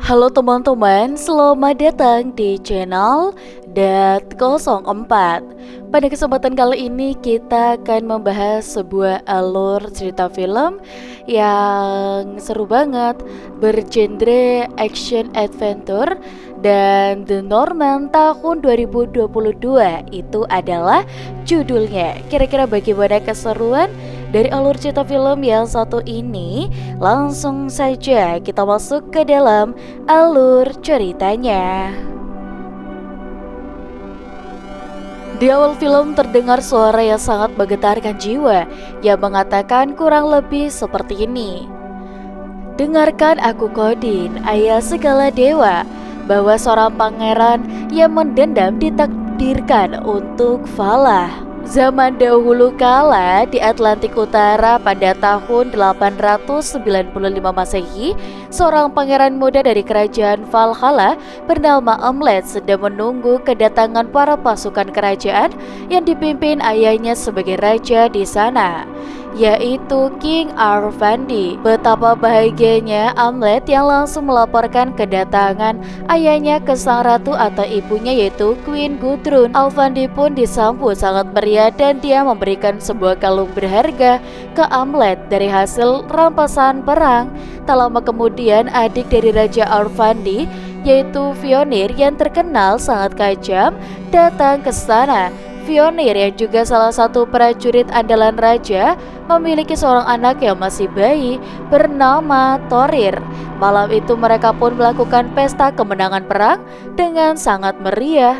Halo teman-teman, selamat datang di channel Dat04. Pada kesempatan kali ini kita akan membahas sebuah alur cerita film yang seru banget, bergenre action adventure dan The Norman tahun 2022. Itu adalah judulnya. Kira-kira bagaimana keseruan dari alur cerita film yang satu ini? Langsung saja kita masuk ke dalam alur ceritanya. Di awal film terdengar suara yang sangat menggetarkan jiwa yang mengatakan kurang lebih seperti ini. Dengarkan aku Kodin, ayah segala dewa, bahwa seorang pangeran yang mendendam ditakdirkan untuk Valah. Zaman dahulu kala di Atlantik Utara pada tahun 895 Masehi, seorang pangeran muda dari kerajaan Valhalla bernama Amlet sedang menunggu kedatangan para pasukan kerajaan yang dipimpin ayahnya sebagai raja di sana, yaitu King Arvandi. Betapa bahagianya Amlet yang langsung melaporkan kedatangan ayahnya ke sang ratu atau ibunya, yaitu Queen Gudrun. Arvandi pun disambut sangat meriah dan dia memberikan sebuah kalung berharga ke Amlet dari hasil rampasan perang. Tak lama kemudian adik dari Raja Arvandi, yaitu Fionir yang terkenal sangat kejam, datang ke sana. Fionir yang juga salah satu prajurit andalan raja memiliki seorang anak yang masih bayi bernama Thorir. Malam itu mereka pun melakukan pesta kemenangan perang dengan sangat meriah.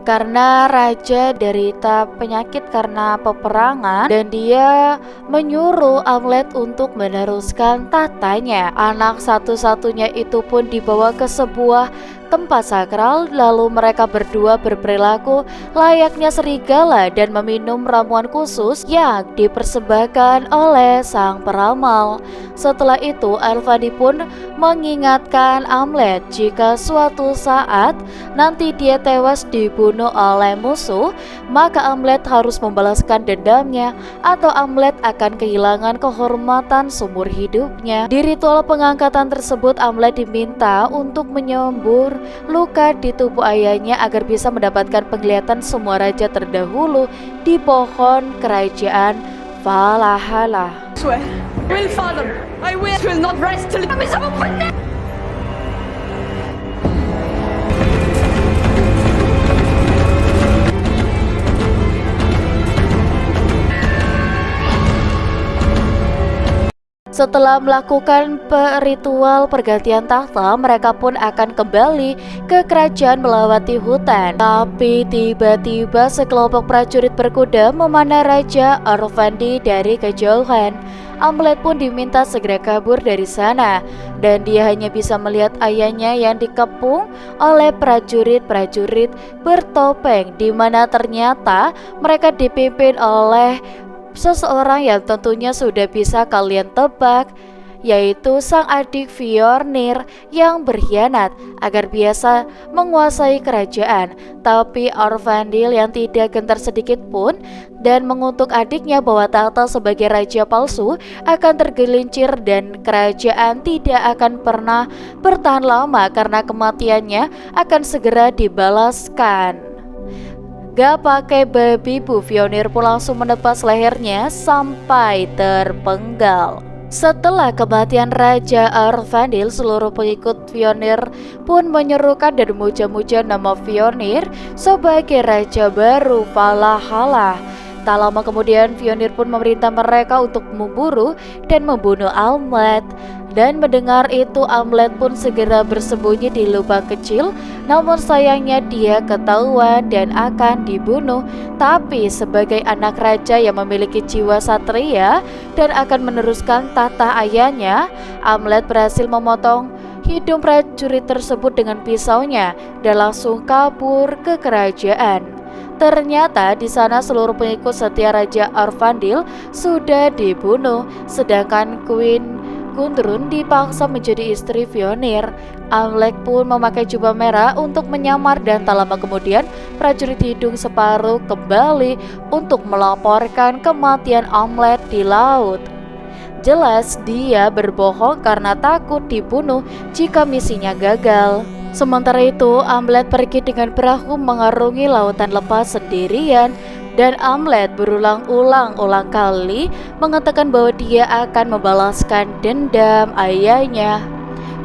Karena raja derita penyakit karena peperangan dan dia menyuruh Amlet untuk meneruskan tahtanya. Anak satu-satunya itu pun dibawa ke sebuah tempat sakral, lalu mereka berdua berperilaku layaknya serigala dan meminum ramuan khusus yang dipersembahkan oleh sang peramal. Setelah itu Arvandi pun mengingatkan Amlet jika suatu saat nanti dia tewas dibunuh oleh musuh, maka Amlet harus membalaskan dendamnya atau Amlet akan kehilangan kehormatan seumur hidupnya. Di ritual pengangkatan tersebut Amlet diminta untuk menyembur luka di tubuh ayahnya agar bisa mendapatkan penglihatan semua raja terdahulu di pohon kerajaan Valhalla. Swear, will fathom. I will not rest till kami sama panda. Setelah melakukan ritual pergantian tahta, mereka pun akan kembali ke kerajaan melewati hutan. Tapi tiba-tiba sekelompok prajurit berkuda memanah Raja Arvandi dari kejauhan. Amlet pun diminta segera kabur dari sana, dan dia hanya bisa melihat ayahnya yang dikepung oleh prajurit-prajurit bertopeng, di mana ternyata mereka dipimpin oleh seseorang yang tentunya sudah bisa kalian tebak, yaitu sang adik Fjornir yang berkhianat agar biasa menguasai kerajaan. Tapi Arvandil yang tidak gentar sedikit pun dan mengutuk adiknya bahwa tahta sebagai raja palsu akan tergelincir dan kerajaan tidak akan pernah bertahan lama karena kematiannya akan segera dibalaskan. Gak pakai babi bu, Fjornir pun langsung menebas lehernya sampai terpenggal. Setelah kematian Raja Arvandil, seluruh pengikut Fjornir pun menyerukan dan memuja-muja nama Fjornir sebagai raja baru Valhalla. Tak lama kemudian Fjornir pun memerintah mereka untuk memburu dan membunuh Amlet. Dan mendengar itu Amlet pun segera bersembunyi di lubang kecil. Namun sayangnya dia ketahuan dan akan dibunuh. Tapi sebagai anak raja yang memiliki jiwa satria dan akan meneruskan tahta ayahnya, Amlet berhasil memotong hidung prajurit tersebut dengan pisaunya dan langsung kabur ke kerajaan. Ternyata di sana seluruh pengikut setia Raja Arvandil sudah dibunuh, sedangkan Queen Gudrun dipaksa menjadi istri Fjornir. Amlet pun memakai jubah merah untuk menyamar dan tak lama kemudian prajurit hidung separuh kembali untuk melaporkan kematian Amlet di laut. Jelas dia berbohong karena takut dibunuh jika misinya gagal. Sementara itu, Amlet pergi dengan perahu mengarungi lautan lepas sendirian, dan Amlet berulang-ulang kali mengatakan bahwa dia akan membalaskan dendam ayahnya,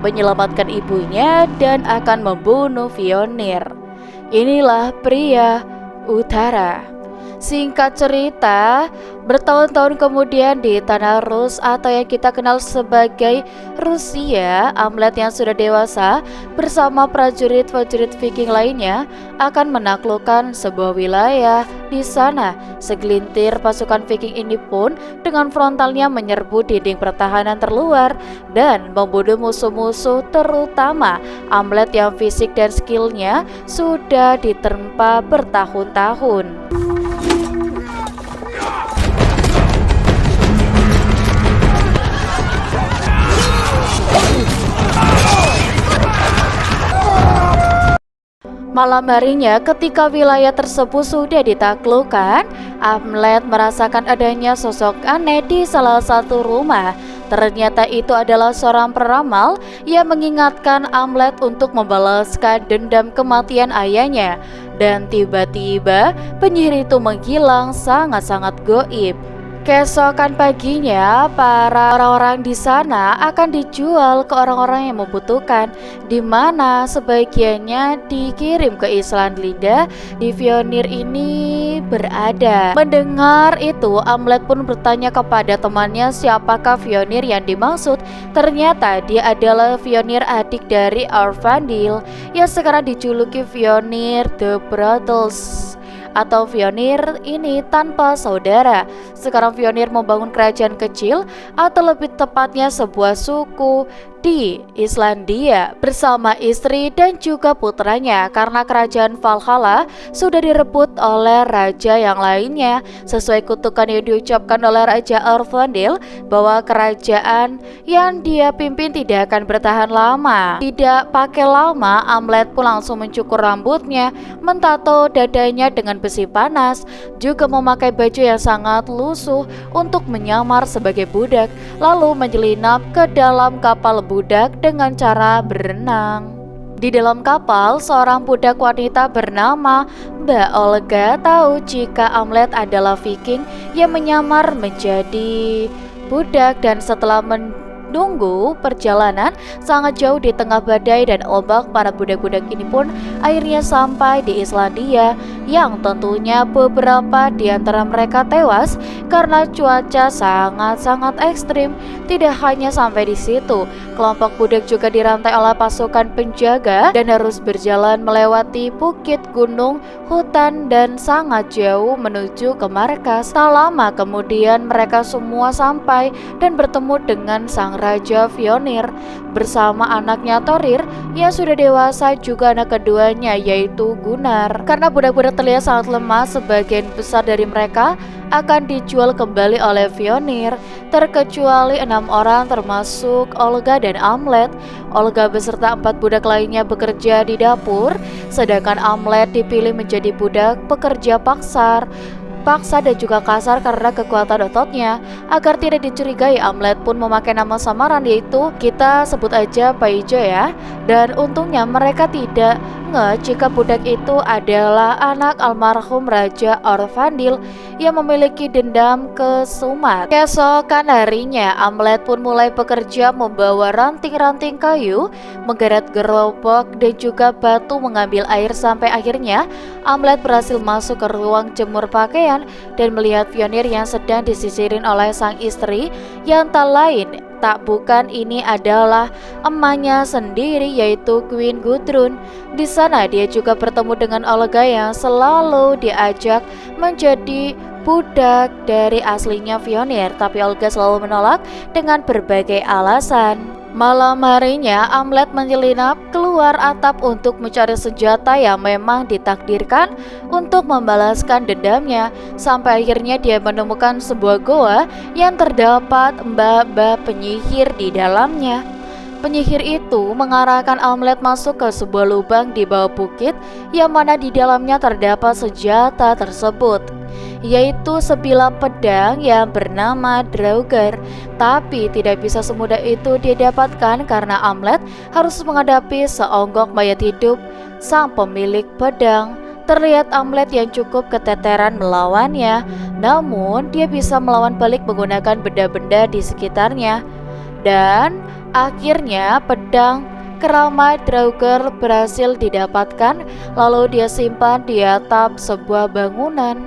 menyelamatkan ibunya, dan akan membunuh Fjolnir. Inilah pria utara. Singkat cerita, bertahun-tahun kemudian di tanah Rus atau yang kita kenal sebagai Rusia, Amlet yang sudah dewasa bersama prajurit-prajurit Viking lainnya akan menaklukkan sebuah wilayah. Di sana, segelintir pasukan Viking ini pun dengan frontalnya menyerbu dinding pertahanan terluar dan membunuh musuh-musuh, terutama Amlet yang fisik dan skillnya sudah diterpa bertahun-tahun. Malam harinya, ketika wilayah tersebut sudah ditaklukkan, Amlet merasakan adanya sosok aneh di salah satu rumah. Ternyata itu adalah seorang peramal yang mengingatkan Amlet untuk membalaskan dendam kematian ayahnya. Dan tiba-tiba penyihir itu menghilang sangat-sangat goib. Keesokan paginya, para orang-orang di sana akan dijual ke orang-orang yang membutuhkan, di mana sebagiannya dikirim ke Islandia di Fjolnir ini berada. Mendengar itu, Amlet pun bertanya kepada temannya siapakah Fjolnir yang dimaksud. Ternyata dia adalah Fjolnir, adik dari Aurfandil, yang sekarang dijuluki Fjolnir the Brothers atau Fjolnir ini tanpa saudara. Sekarang Fjolnir membangun kerajaan kecil atau lebih tepatnya sebuah suku di Islandia bersama istri dan juga putranya, karena kerajaan Valhalla sudah direbut oleh raja yang lainnya. Sesuai kutukan yang diucapkan oleh Raja Aurfandil bahwa kerajaan yang dia pimpin tidak akan bertahan lama. Tidak pakai lama, Amlet pun langsung mencukur rambutnya, mentato dadanya dengan besi panas, juga memakai baju yang sangat lusuh untuk menyamar sebagai budak, lalu menyelinap ke dalam kapal budak dengan cara berenang. Di dalam kapal, seorang budak wanita bernama Mbak Olga tahu jika Amlet adalah Viking yang menyamar menjadi budak, dan setelah menunggu perjalanan sangat jauh di tengah badai dan ombak, para budak-budak ini pun akhirnya sampai di Islandia, yang tentunya beberapa di antara mereka tewas karena cuaca sangat-sangat ekstrim. Tidak hanya sampai di situ, kelompok budak juga dirantai oleh pasukan penjaga dan harus berjalan melewati bukit, gunung, hutan, dan sangat jauh menuju ke markas. Tak lama kemudian mereka semua sampai dan bertemu dengan sang Raja Fjolnir bersama anaknya Thorir yang sudah dewasa, juga anak keduanya yaitu Gunnar. Karena budak-budak terlihat sangat lemah, sebagian besar dari mereka akan dijual kembali oleh Fjolnir, terkecuali 6 orang termasuk Olga dan Amlet. Olga beserta 4 budak lainnya bekerja di dapur, sedangkan Amlet dipilih menjadi budak pekerja paksa dan juga kasar karena kekuatan ototnya. Agar tidak dicurigai, Amlet pun memakai nama samaran, yaitu kita sebut aja Paijo ya. Dan untungnya mereka tidak jika budak itu adalah anak almarhum Raja Aurfandil yang memiliki dendam ke Sumat. Keesokan harinya, Amlet pun mulai bekerja membawa ranting-ranting kayu, menggeret gerobak dan juga batu mengambil air, sampai akhirnya Amlet berhasil masuk ke ruang jemur pakaian dan melihat Fjolnir yang sedang disisirin oleh sang istri yang tak lain tak bukan ini adalah emaknya sendiri, yaitu Queen Gudrun. Di sana dia juga bertemu dengan Olga yang selalu diajak menjadi budak dari aslinya Fjolnir, tapi Olga selalu menolak dengan berbagai alasan. Malam harinya, Amlet menyelinap keluar atap untuk mencari senjata yang memang ditakdirkan untuk membalaskan dendamnya, sampai akhirnya dia menemukan sebuah goa yang terdapat mbak-mbak penyihir di dalamnya. Penyihir itu mengarahkan Amlet masuk ke sebuah lubang di bawah bukit yang mana di dalamnya terdapat senjata tersebut. yaitu sebilah pedang yang bernama Draugr. Tapi tidak bisa semudah itu dia dapatkan karena Amlet harus menghadapi seonggok mayat hidup sang pemilik pedang. Terlihat Amlet yang cukup keteteran melawannya, namun dia bisa melawan balik menggunakan benda-benda di sekitarnya. Dan akhirnya pedang keramat Draugr berhasil didapatkan, lalu dia simpan di atap sebuah bangunan.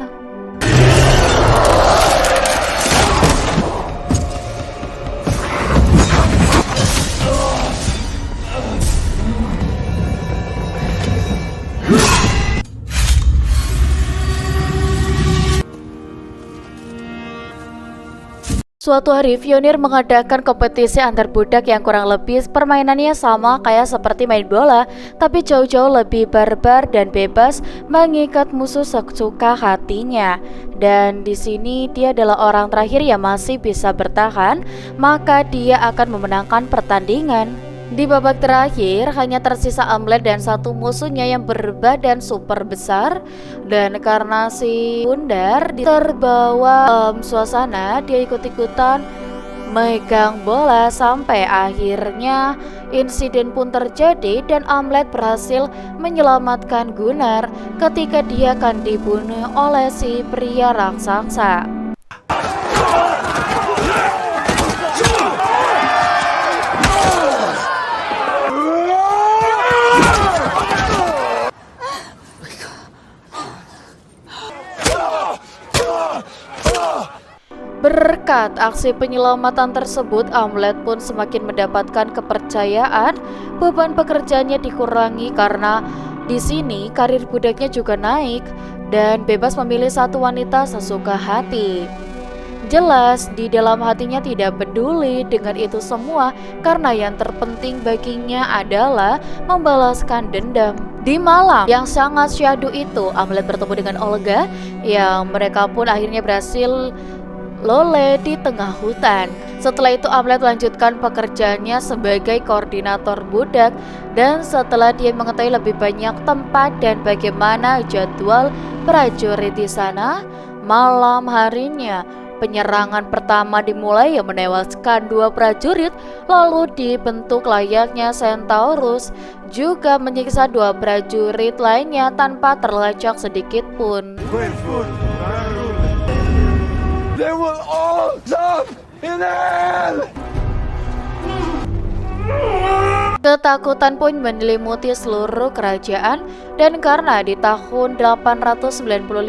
Suatu hari Fjolnir mengadakan kompetisi antar budak yang kurang lebih permainannya sama kayak seperti main bola, tapi jauh-jauh lebih barbar dan bebas mengikat musuh sesuka hatinya. Dan di sini dia adalah orang terakhir yang masih bisa bertahan, maka dia akan memenangkan pertandingan. Di babak terakhir hanya tersisa Amlet dan satu musuhnya yang berbadan super besar, dan karena si Gundar terbawa suasana, dia ikut-ikutan megang bola sampai akhirnya insiden pun terjadi dan Amlet berhasil menyelamatkan Gunnar ketika dia akan dibunuh oleh si pria raksasa. Berkat aksi penyelamatan tersebut, Amlet pun semakin mendapatkan kepercayaan. Beban pekerjaannya dikurangi karena di sini karir budaknya juga naik dan bebas memilih satu wanita sesuka hati. Jelas di dalam hatinya tidak peduli dengan itu semua karena yang terpenting baginya adalah membalaskan dendam. Di malam yang sangat syahdu itu, Amlet bertemu dengan Olga yang mereka pun akhirnya berhasil lole di tengah hutan. Setelah itu Amlet melanjutkan pekerjaannya sebagai koordinator budak, dan setelah dia mengetahui lebih banyak tempat dan bagaimana jadwal prajurit di sana, malam harinya penyerangan pertama dimulai yang menewaskan 2 prajurit, lalu dibentuk layaknya Centaurus juga menyiksa 2 prajurit lainnya tanpa terlacak sedikit pun. They will all die in hell! Ketakutan pun menyelimuti seluruh kerajaan, dan karena di tahun 895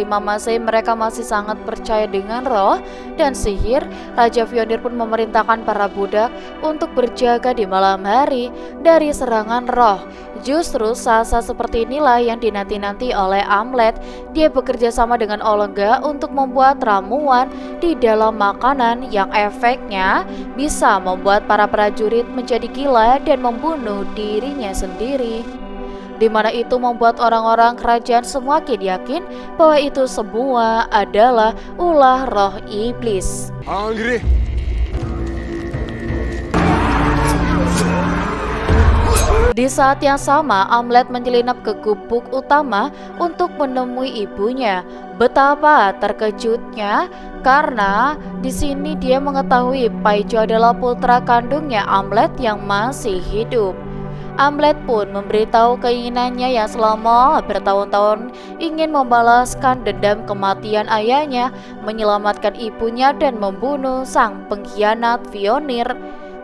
Masehi mereka masih sangat percaya dengan roh dan sihir, Raja Fjolnir pun memerintahkan para budak untuk berjaga di malam hari dari serangan roh. Justru saat-saat seperti inilah yang dinanti-nanti oleh Amlet. Dia bekerja sama dengan Olga untuk membuat ramuan di dalam makanan yang efeknya bisa membuat para prajurit menjadi gila dan membunuh dirinya sendiri. Di mana itu membuat orang-orang kerajaan semakin yakin bahwa itu semua adalah ulah roh iblis. Angry! Di saat yang sama, Amlet menyelinap ke gubuk utama untuk menemui ibunya. Betapa terkejutnya karena di sini dia mengetahui Paijo adalah putra kandungnya Amlet yang masih hidup. Amlet pun memberitahu keinginannya yang selama bertahun-tahun ingin membalaskan dendam kematian ayahnya, menyelamatkan ibunya dan membunuh sang pengkhianat Fjolnir.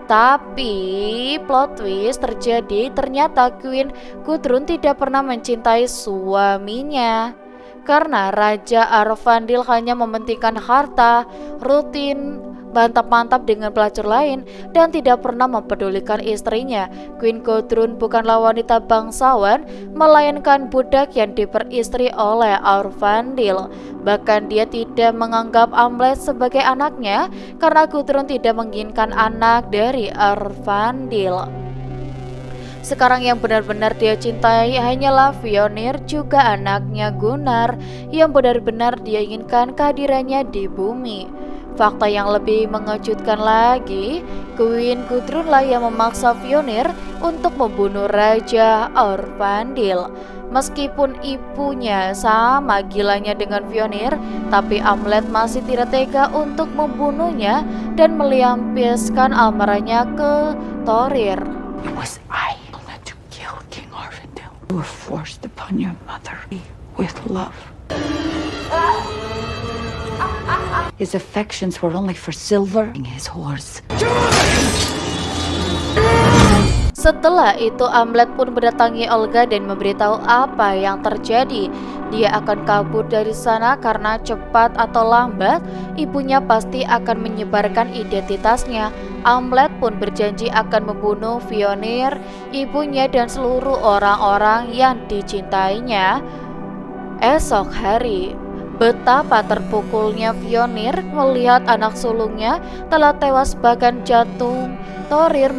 Tapi plot twist terjadi, ternyata Queen Gudrun tidak pernah mencintai suaminya. Karena Raja Arvandil hanya mementingkan harta, rutin mantap-mantap dengan pelacur lain, dan tidak pernah mempedulikan istrinya. Queen Gudrun bukanlah wanita bangsawan, melainkan budak yang diperistri oleh Arvandil. Bahkan dia tidak menganggap Amlet sebagai anaknya karena Gudrun tidak menginginkan anak dari Arvandil. Sekarang yang benar-benar dia cintai hanyalah Fjolnir, juga anaknya Gunnar yang benar-benar dia inginkan kehadirannya di bumi. Fakta yang lebih mengejutkan lagi, Queen Gudrun lah yang memaksa Fjolnir untuk membunuh Raja Arvandil. Meskipun ibunya sama gilanya dengan Fjolnir, tapi Amlet masih tidak tega untuk membunuhnya dan melampiaskan amarahnya ke Thorir. It was I who had to kill King Arvindil. You were forced upon your mother with love. His affections were only for silver and his horse. Setelah itu Amlet pun mendatangi Olga dan memberitahu apa yang terjadi. Dia akan kabur dari sana karena cepat atau lambat ibunya pasti akan menyebarkan identitasnya. Amlet pun berjanji akan membunuh Fjolnir, ibunya dan seluruh orang-orang yang dicintainya. Esok hari, betapa terpukulnya Fjolnir melihat anak sulungnya telah tewas, bahkan jantung Thorir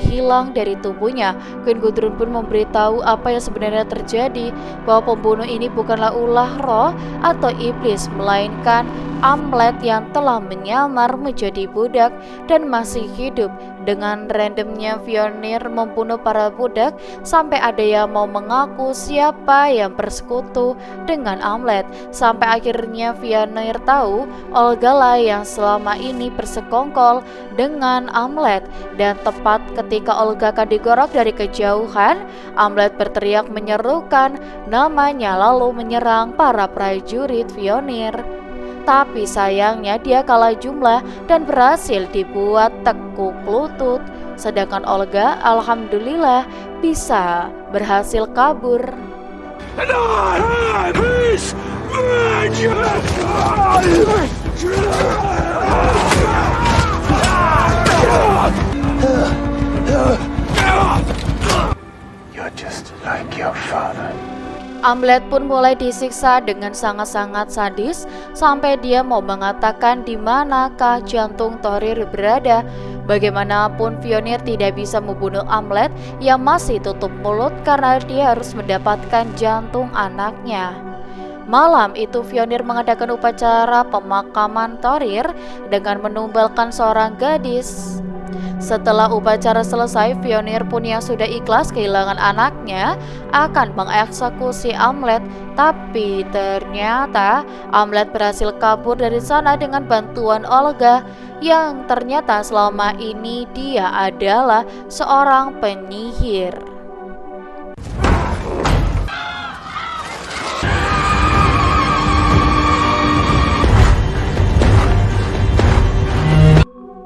hilang dari tubuhnya. Queen Gudrun pun memberitahu apa yang sebenarnya terjadi, bahwa pembunuh ini bukanlah ulah roh atau iblis, melainkan Amlet yang telah menyamar menjadi budak dan masih hidup. Dengan randomnya Fjolnir membunuh para budak sampai ada yang mau mengaku siapa yang bersekutu dengan Amlet. Sampai akhirnya Fjolnir tahu Olga lah yang selama ini bersekongkol dengan Amlet. Dan tepat ketika Olga akan digorok dari kejauhan, Amlet berteriak menyerukan namanya lalu menyerang para prajurit Fjolnir. Tapi sayangnya dia kalah jumlah dan berhasil dibuat tekuk lutut. Sedangkan Olga alhamdulillah bisa berhasil kabur. And I have his You're just like your father. Amlet pun mulai disiksa dengan sangat-sangat sadis sampai dia mau mengatakan di manakah jantung Thorir berada. Bagaimanapun Fjolnir tidak bisa membunuh Amlet yang masih tutup mulut karena dia harus mendapatkan jantung anaknya. Malam itu Fjolnir mengadakan upacara pemakaman Thorir dengan menumbalkan seorang gadis. Setelah upacara selesai, Fjolnir pun yang sudah ikhlas kehilangan anaknya akan mengeksekusi Amlet. Tapi ternyata Amlet berhasil kabur dari sana dengan bantuan Olga, yang ternyata selama ini dia adalah seorang penyihir.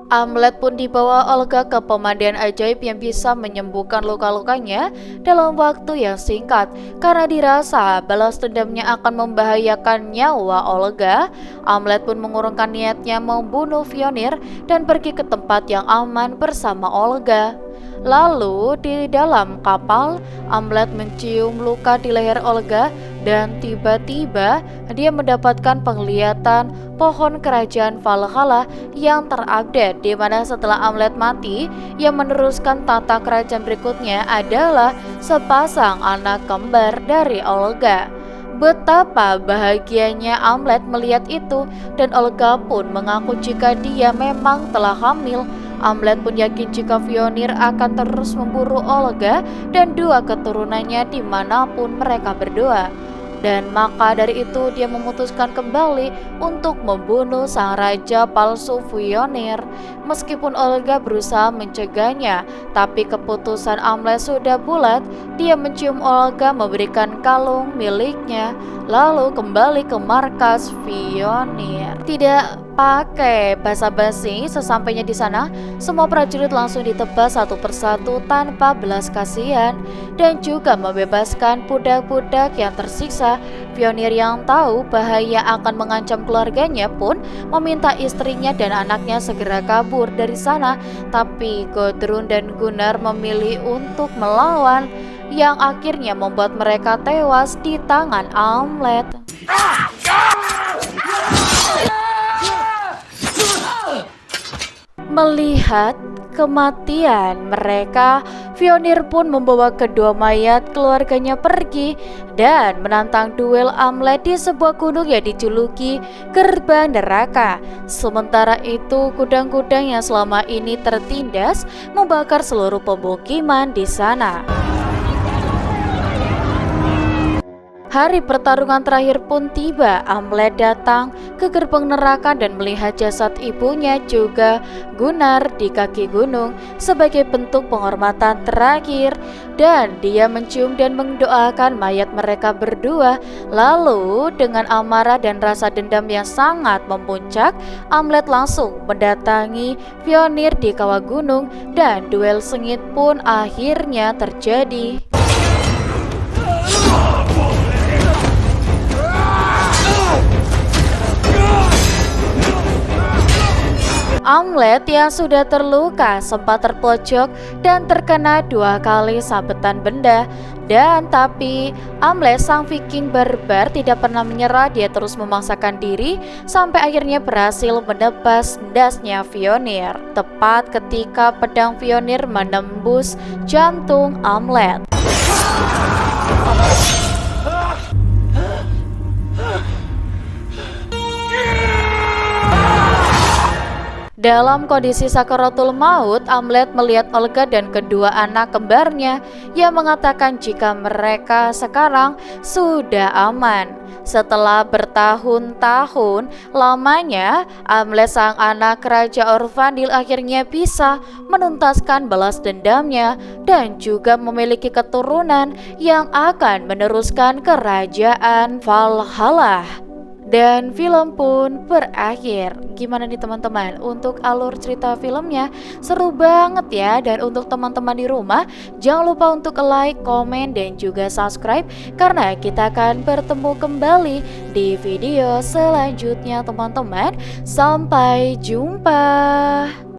Amlet pun dibawa Olga ke pemandian ajaib yang bisa menyembuhkan luka-lukanya dalam waktu yang singkat. Karena dirasa balas dendamnya akan membahayakan nyawa Olga, Amlet pun mengurungkan niatnya membunuh Fjolnir dan pergi ke tempat yang aman bersama Olga. Lalu di dalam kapal, Amlet mencium luka di leher Olga dan tiba-tiba dia mendapatkan penglihatan pohon kerajaan Valhalla yang terupdate, di mana setelah Amlet mati, yang meneruskan tata kerajaan berikutnya adalah sepasang anak kembar dari Olga. Betapa bahagianya Amlet melihat itu, dan Olga pun mengaku jika dia memang telah hamil. Amlet pun yakin jika Fjolnir akan terus memburu Olga dan dua keturunannya dimanapun mereka berdua. Dan maka dari itu dia memutuskan kembali untuk membunuh sang raja palsu Fjolnir. Meskipun Olga berusaha mencegahnya, tapi keputusan Amlet sudah bulat. Dia mencium Olga memberikan kalung miliknya, lalu kembali ke markas Fjolnir. Tidak pakai basa-basi, sesampainya di sana, semua prajurit langsung ditebas satu persatu tanpa belas kasihan dan juga membebaskan budak-budak yang tersiksa. Fjolnir yang tahu bahaya akan mengancam keluarganya pun meminta istrinya dan anaknya segera kabur dari sana, tapi Gudrun dan Gunnar memilih untuk melawan, yang akhirnya membuat mereka tewas di tangan Amlet. Melihat kematian mereka, Fjolnir pun membawa kedua mayat keluarganya pergi dan menantang duel Amlet di sebuah gunung yang dijuluki Gerbang Neraka. Sementara itu, kudang-kudang yang selama ini tertindas membakar seluruh pemukiman di sana. Hari pertarungan terakhir pun tiba. Amlet datang ke gerbang neraka dan melihat jasad ibunya juga Gunnar di kaki gunung sebagai bentuk penghormatan terakhir, dan dia mencium dan mendoakan mayat mereka berdua. Lalu dengan amarah dan rasa dendam yang sangat memuncak, Amlet langsung mendatangi Fjolnir di kawah gunung dan duel sengit pun akhirnya terjadi. Amlet yang sudah terluka sempat terpojok dan terkena 2 kali sabetan benda. Dan tapi Amlet sang Viking barbar tidak pernah menyerah. Dia terus memaksakan diri sampai akhirnya berhasil menebas dasnya Fjolnir, tepat ketika pedang Fjolnir menembus jantung Amlet. Dalam kondisi sakaratul maut, Amlet melihat Olga dan kedua anak kembarnya yang mengatakan jika mereka sekarang sudah aman. Setelah bertahun-tahun lamanya, Amlet sang anak Raja Orvandil akhirnya bisa menuntaskan balas dendamnya dan juga memiliki keturunan yang akan meneruskan kerajaan Valhalla. Dan film pun berakhir. Gimana nih teman-teman untuk alur cerita filmnya? Seru banget ya. Dan untuk teman-teman di rumah, jangan lupa untuk like, komen, dan juga subscribe, karena kita akan bertemu kembali di video selanjutnya teman-teman. Sampai jumpa.